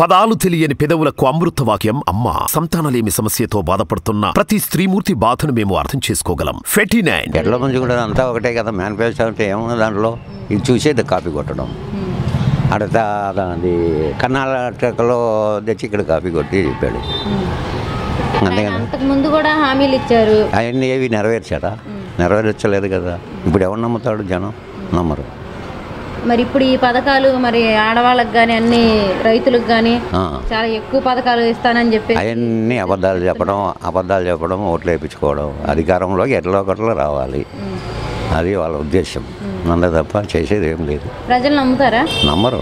పదాలు తెలియని పెదవులకు అమృతవాక్యం అమ్మ. సంతానలేమి సమస్యతో బాధపడుతున్న ప్రతి స్త్రీమూర్తి బాధను మేము అర్థం చేసుకోగలం. ఫెటినైన్ ఎట్ల మంచి కూడా అంతా ఒకటే కదా. మేనిఫెస్టో అంటే ఏమున్నా దాంట్లో ఇది చూసేది కాపీ కొట్టడం. అడతా అది కర్ణాటకలో తెచ్చి ఇక్కడ కాపీ కొట్టి చెప్పాడు. అంతే కదా. ముందు కూడా హామీలు ఇచ్చారు, అవన్నీ ఏవి నెరవేర్చారా? నెరవేర్చలేదు కదా. ఇప్పుడు ఎవరు నమ్ముతాడు? జనం నమ్మరు. మరి ఇప్పుడు ఈ పథకాలు మరి ఆడవాళ్ళకి కానీ అన్ని రైతులకు కానీ చాలా ఎక్కువ పథకాలు ఇస్తానని చెప్పి అవన్నీ అబద్ధాలు చెప్పడం ఓట్లు వేయించుకోవడం, అధికారంలోకి ఎట్లా ఒకట్లో రావాలి, అది వాళ్ళ ఉద్దేశం. అంతే తప్ప చేసేది ఏం లేదు. ప్రజలు నమ్ముతారా? నమ్మరు.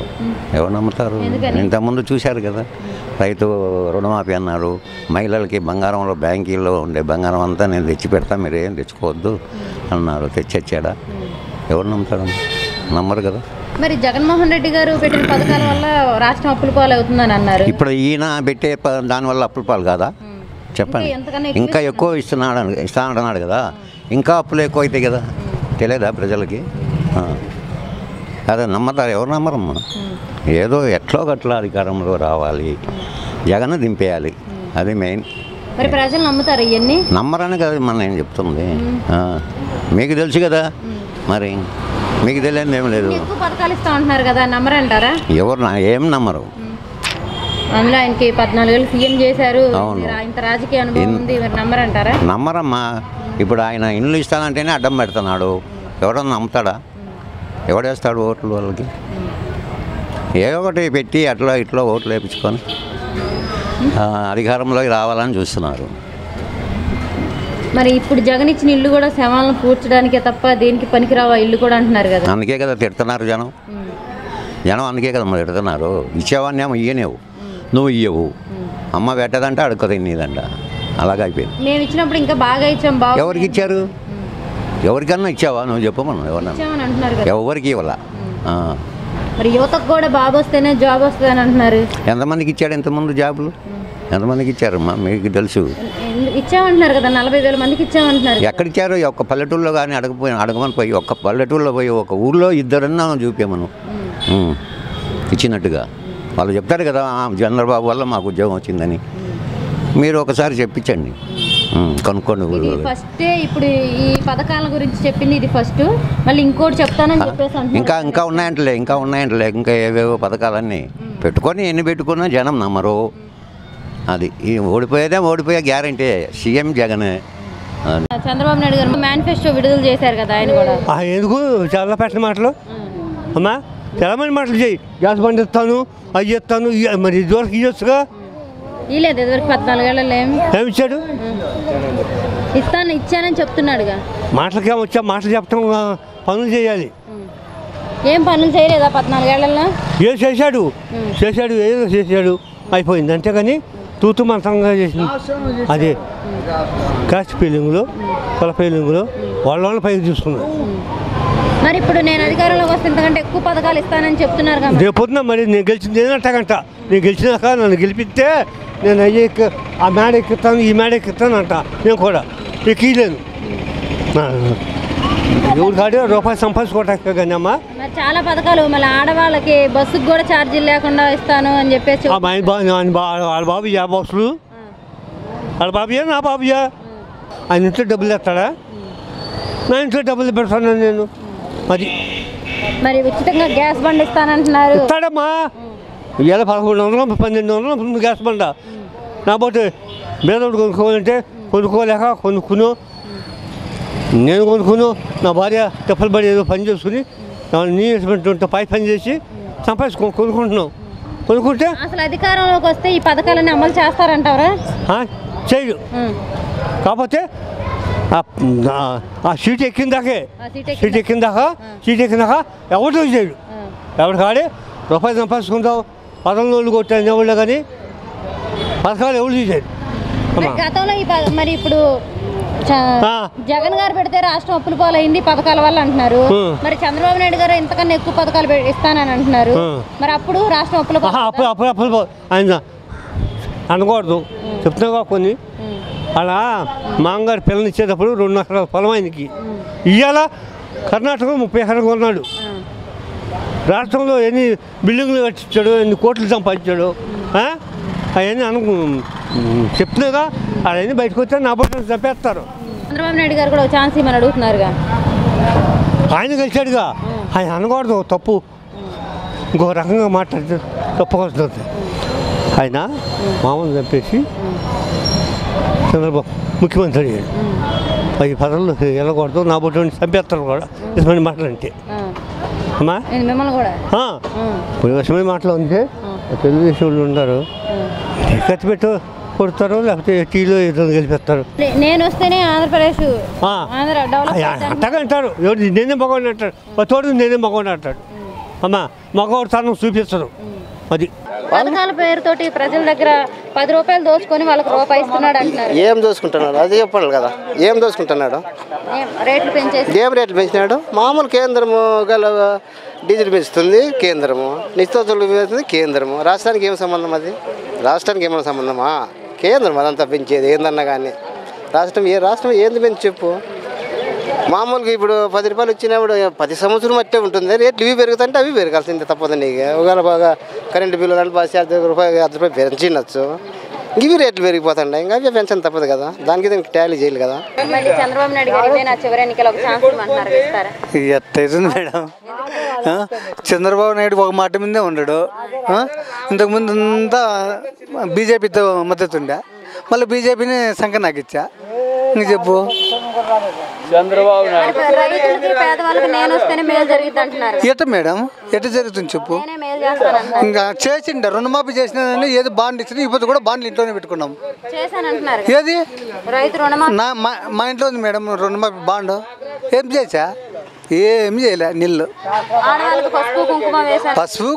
ఎవరు నమ్ముతారు? ఇంతకుముందు చూశారు కదా, రైతు రుణమాఫీ అన్నారు. మహిళలకి బంగారంలో బ్యాంకీల్లో ఉండే బంగారం అంతా నేను తెచ్చి పెడతా, మీరు ఏం తెచ్చుకోవద్దు అన్నారు. తెచ్చాడా? ఎవరు నమ్ముతారు? నమ్మరు కదా. మరి జగన్మోహన్ రెడ్డి గారు పెట్టిన పథకాల వల్ల రాష్ట్రం అప్పుల పాలు అవుతుందని అన్నారు. ఇప్పుడు ఈయన పెట్టే దానివల్ల అప్పుల పాలు కాదా? చెప్పండి. ఇంకా ఎక్కువ ఇస్తానన్నాడు కదా. ఇంకా అప్పులు ఎక్కువ అవుతాయి కదా. తెలియదా ప్రజలకి? అదే నమ్మతారు. ఎవరు నమ్మరమ్మా. ఏదో ఎట్లో గట్లా అధికారంలో రావాలి, జగన్ దింపేయాలి, అది మెయిన్. మరి ప్రజలు నమ్ముతారు ఇవన్నీ? నమ్మరని కదా మన నేను చెప్తుంది. మీకు తెలుసు కదా, మరి మీకు తెలియదు ఏం లేదు. ఎక్కువ పథకాలు ఇస్తా ఉంటున్నారు కదా, నమ్మరంటారా? ఎవరు ఏం నమ్మరు. అందులో ఆయనకి 14 ఏళ్ళు సీఎం చేశారు, ఇంత రాజకీయ అనుభవం ఉంది, మరి నమ్మరంటారా? నమ్మరమ్మా. ఇప్పుడు ఆయన ఇండ్లు ఇస్తానంటేనే అడ్డం పెడుతున్నాడు. ఎవడన్నా నమ్ముతాడా? ఎవడేస్తాడు ఓట్లు వాళ్ళకి? ఏ ఒకటి పెట్టి అట్లా ఇట్లా ఓట్లు వేయించుకొని అధికారంలోకి రావాలని చూస్తున్నారు. మరి ఇప్పుడు జగన్ ఇచ్చిన ఇల్లు కూడా శవాలను పూడ్చడానికే తప్ప దేనికి పనికిరావా ఇల్లు కూడా అంటున్నారు కదా. అందుకే కదా తిడుతున్నారు జనం. అందుకే కదా మరి తిడుతున్నారు. ఇచ్చేవాడిని ఏమో ఇయ్యనేవు, నువ్వు ఇయ్యవు. అమ్మ పెట్టదంటే అడుక్కది నీదంట. అలాగ అయిపోయింది. మేము ఇచ్చినప్పుడు ఇంకా బాగా ఇచ్చాం. బాగా ఎవరికి ఇచ్చారు? ఎవరికన్నా ఇచ్చావా? నువ్వు చెప్పమను. ఎవరన్నా? ఎవరికి ఇవ్వాల. మరి యువతకు కూడా బాబు వస్తేనే జాబ్ వస్తుందని అంటున్నారు. ఎంతమందికి ఇచ్చాడు? ఎంతమంది జాబులు ఎంతమందికి ఇచ్చారమ్మా? మీకు తెలుసు. ఇచ్చామంటున్నారు కదా, 40,000 మందికి ఇచ్చామంటున్నారు. ఎక్కడ ఇచ్చారు? ఒక్క పల్లెటూరులో కానీ అడగమని పోయి, ఒక్క పల్లెటూరులో పోయి ఒక ఊళ్ళో ఇద్దరన్నా చూపామను ఇచ్చినట్టుగా. వాళ్ళు చెప్తారు కదా, చంద్రబాబు వల్ల మాకు ఉద్యోగం వచ్చిందని. మీరు ఒకసారి చెప్పించండి, కనుక్కోండి. ఫస్ట్ ఇప్పుడు ఈ పథకాల గురించి చెప్పింది ఇది ఫస్ట్, మళ్ళీ ఇంకోటి చెప్తానని చెప్పేసి ఇంకా ఉన్నాయంటలే. ఇంకా ఏవేవో పథకాలన్నీ పెట్టుకొని ఎన్ని పెట్టుకున్నా జనం నమ్మరు. అది ఓడిపోయే గ్యారంటీ సీఎం జగన్. చంద్రబాబు నాయుడు గారు మేనిఫెస్టో విడుదల చేశారు కదా, ఆయన కూడా ఎందుకు చాలా పెట్టిన మాటలు అమ్మా, చాలా మంది మాటలు చేయి. గ్యాస్ బండి ఇస్తాను, అవి ఇస్తాను, మరి ఇదివరకు ఇవ్వచ్చుగా. ఇలేదు ఇదివరకు 14 ఏళ్ళలో ఏమి ఇచ్చాడు? ఇచ్చానని చెప్తున్నాడుగా. మాటలకి వచ్చా, మాటలు చెప్పడం, పనులు చేయాలి. ఏం పనులు చేయలేదా 14 ఏళ్లలో? ఏం చేశాడు? ఏదో చేశాడు, అయిపోయింది. అంతేగాని తూతు మంత్రంగా చేసింది. అదే కాస్ట్ ఫీలింగ్లో, కుల ఫీలింగ్లో వాళ్ళ పైకి చూసుకున్నారు. మరి ఇప్పుడు నేను అధికారంలోకి వస్తే ఇంతకంటే ఎక్కువ పథకాలు ఇస్తానని చెప్తున్నారు కదా. రేపు పొద్దున మరి నేను గెలిచింది ఏదంటగంట. నేను గెలిచినాక నన్ను గెలిపిస్తే నేను ఆ మేడ ఎక్కిస్తాను, ఈ మేడ ఎక్కిస్తాను అంట. నేను కూడా ఎక్కలేను. ఎవరు కాదు రూపాయలు సంపాదించుకోవటానికి కానీ అమ్మా. చాలా పథకాలు మళ్ళీ ఆడవాళ్ళకి బస్సుకు కూడా ఛార్జీలు లేకుండా ఇస్తాను అని చెప్పేసి. వాళ్ళ బాబుయా బస్సులు? వాళ్ళ బాబుయా నా బాబుయా? ఆయన ఇంట్లో డబ్బులు ఎత్తాడా? నా ఇంట్లో డబ్బులు పెడతాను నేను. మరి ఉచితంగా గ్యాస్ బండ్ ఇస్తానంటున్నారు. ఇస్తాడమ్మా. ఇవాళ 1100 1200 గ్యాస్ బండ. నా పోతే పేదోడు కొనుక్కోవాలంటే కొనుక్కోలేక నేను కొనుక్కును. నా భార్య తెప్పలు పడి ఏదో పని చేసుకుని నీ పై పని చేసి కొనుక్కుంటున్నాం. కొనుక్కుంటే అసలు అధికారంలోకి వస్తే ఈ పథకాలన్నీ అమలు చేస్తారంటారా? చేయడు. కాకపోతే ఆ సీట్ ఎక్కిందాక ఎవరితో చేయడు. ఎవరు కాడే రూపాయలు సంపాదించుకుంటావు, 11 కొట్టాను ఎవరు కానీ పథకాలు ఎవరు చూసాడు. గతంలో మరి ఇప్పుడు జగన్ గారు పెడితే రాష్ట్రం అప్పుల పాలైంది పథకాల వల్ల అంటున్నారు. మరి చంద్రబాబు నాయుడు గారు ఇంతకన్నా ఎక్కువ పథకాలు ఇస్తానని అంటున్నారు. మరి అప్పుడు రాష్ట్రం అప్పులు ఆయన అనకూడదు. చెప్తున్నాగా కొన్ని. అలా మామగారు పిల్లలు ఇచ్చేటప్పుడు 2 ఎకరాల పొలం ఆయనకి ఇవాళ కర్ణాటకలో 30 ఎకరాలు కొన్నాడు. రాష్ట్రంలో ఎన్ని బిల్డింగ్లు కట్టించాడు, ఎన్ని కోట్లు సంపాదించాడు. అవన్నీ చెప్తున్నాగా అవన్నీ బయటకు వచ్చా నా బొట్టు చంపేస్తారు. చంద్రబాబు నాయుడు గారు కూడా ఒక ఛాన్స్ ఇవ్వమని అడుగుతున్నారుగా. ఆయన గెలిచాడుగా, ఆయన అనకూడదు తప్పు, ఇంకో రకంగా మాట్లాడితే తప్పుకొస్తుంది. ఆయన మామూలు చంపేసి చంద్రబాబు ముఖ్యమంత్రి అయ్యాడు. 10 పదవులు వెళ్ళకూడదు, నా బొట్టు చంపేస్తారు కూడా ఇష్టమైన మాటలు అంటే. అమ్మా మిమ్మల్ని కూడా ఇప్పుడు ఇష్టమైన మాటలు ఉంటే తెలుగుదేశం వాళ్ళు ఉంటారు, ఖర్చు పెట్టు కొడతారు, లేకపోతే టీలో ఏదో గెలిపిస్తారు. నేను వస్తేనే ఆంధ్రప్రదేశ్ అట్టగా అంటారు. ఎవరు నేనే మగవాడిని అంటాడు, తోడు నేనే మగవాడిని అంటాడు. అమ్మా మగవాడు తనం చూపిస్తారు. అది పథకాల పేరుతోటి ప్రజల దగ్గర 10 రూపాయలు దోచుకొని వాళ్ళకి రూపాయి ఇస్తున్నాడు అంటున్నారు. ఏం దోచుకుంటున్నాడు అది చెప్పాలి కదా. ఏం దోచుకుంటున్నాడు? రేట్లు పెంచేసి ఏం రేట్లు పెంచినాడు? మామూలు కేంద్రము గల డీజిల్ పెంచుతుంది కేంద్రము, నిత్యావసరాలు పెంచుతుంది కేంద్రము. రాష్ట్రానికి ఏం సంబంధం? అది రాష్ట్రానికి ఏమైనా సంబంధమా? కేంద్రం అదంతా పెంచేది ఏందన్నా కానీ. రాష్ట్రం ఏంది పెంచి చెప్పు. మామూలుగా ఇప్పుడు 10 రూపాయలు వచ్చినప్పుడు 10 సంవత్సరం అట్టే ఉంటుంది. రేట్లు ఇవి పెరుగుతుంటే అవి పెరగాల్సిందే, తప్పదు. నీకు ఒకవేళ బాగా కరెంటు బిల్లు అంటే 10 రూపాయలు పెంచినచ్చు, ఇవి రేట్లు పెరిగిపోతుంటాయి. ఇంకా అవి పెంచడం తప్పదు కదా, దానికి దీనికి టాలీ చేయాలి కదా. చంద్రబాబు నాయుడు గారు చివరి ఎన్నికలు ఒక ఛాన్స్ ఇవ్వమంటున్నారు, ఇస్తారా? ఎట్టయితుంది మేడం, చంద్రబాబు నాయుడు ఒక మాట మీదే ఉన్నాడు. ఇంతకుముందు అంతా బీజేపీతో మద్దతు ఉండే, మళ్ళీ బీజేపీని సంఖ్య నాకు ఇచ్చా. ఇంక చెప్పు. చంద్రబాబు నాయుడు ఎట్ట మేడం, ఎట్ట జరుగుతుంది చెప్పు. ఇంకా చేసిండ రుణమాఫీ చేసిన ఏదో బాండ్ ఇచ్చిన, ఇప్పుడు కూడా బాండ్లు ఇంట్లోనే పెట్టుకున్నాం. ఏది మా ఇంట్లో ఉంది మేడం రుణమాఫీ బాండ్. ఏం చేసా? ఏమి చేయలే. నీళ్ళు పసుపు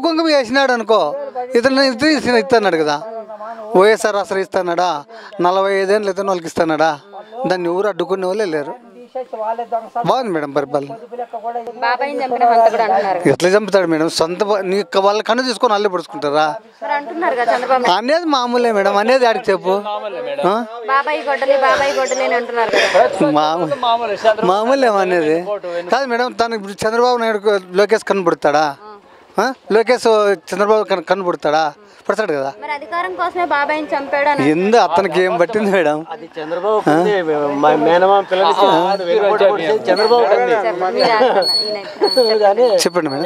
కుంకుమ వేసినాడు అనుకో, ఇతను ఇస్తున్నాడు కదా. వైఎస్ఆర్ అసలు ఇస్తున్నాడా? 45 ఏళ్ళు ఇతను వాళ్ళకి ఇస్తున్నాడా? దాన్ని ఎవరు అడ్డుకునే వాళ్ళే లేరు. బాగుంది మేడం పరిపాలన. ఎట్లా చంపుతాడు మేడం? సొంత వాళ్ళ కన్ను తీసుకొని అల్లే పడుచుకుంటారా అనేది మామూలే మేడం. అనేది ఆడికి చెప్పు. మామూలే అనేది కాదు మేడం. తను ఇప్పుడు చంద్రబాబు నాయుడు లోకేష్ కనబడతాడా? లోకేష్ చంద్రబాబు కనబడతాడా? పడతాడు కదా. ఎందు అతనికి ఏం పట్టింది మేడం? చెప్పండి మేడం.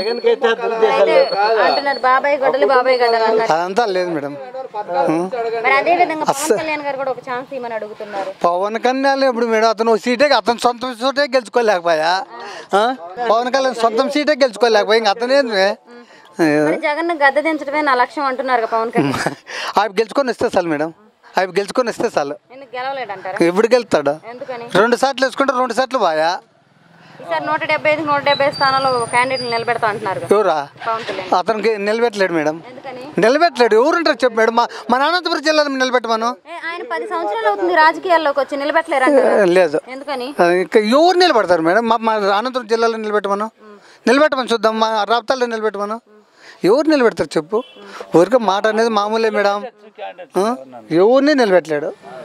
అదంతా లేదు మేడం. పవన్ కళ్యాణ్ ఇప్పుడు మేడం అతను సీటే, అతను సొంత సీటే గెలుచుకోలేకపోయా. పవన్ కళ్యాణ్ సొంతం సీటే గెలుచుకోలేకపోయా. ఇంక అతనేంది జగన్ గద్దె దించడమే నా లక్ష్యం అంటున్నారు పవన్ కళ్యాణ్. అవి గెలుచుకొని ఇస్తే చాలు మేడం, అవి గెలుచుకొని ఇస్తే చాలు. ఎప్పుడు గెలుస్తాడు? 2 సార్లు వేసుకుంటే 2 సార్లు బాయా. 175 స్థానాల్లో క్యాండిడేట్ నిలబెడతా అంటున్నారు. ఎవరా? అతనికి నిలబెట్టలేడు మేడం, నిలబెట్టలేడు. ఎవరుంటారు చెప్పు మేడం? మా అనంతపురం జిల్లాలో నిలబెట్టమను. ఆయన 10 సంవత్సరాలు అవుతుంది రాజకీయాల్లోకి వచ్చి, నిలబెట్టలేరు లేదు. ఎందుకని? ఎవరు నిలబెడతారు మేడం? మా అనంతపురం జిల్లాలో నిలబెట్టమను, నిలబెట్టమని చూద్దాం. మా రాప్తాల్లో నిలబెట్టమను. ఎవరు నిలబెడతారు చెప్పు? ఊరికే మాట అనేది మామూలే మేడం. ఎవరిని నిలబెట్టలేడు.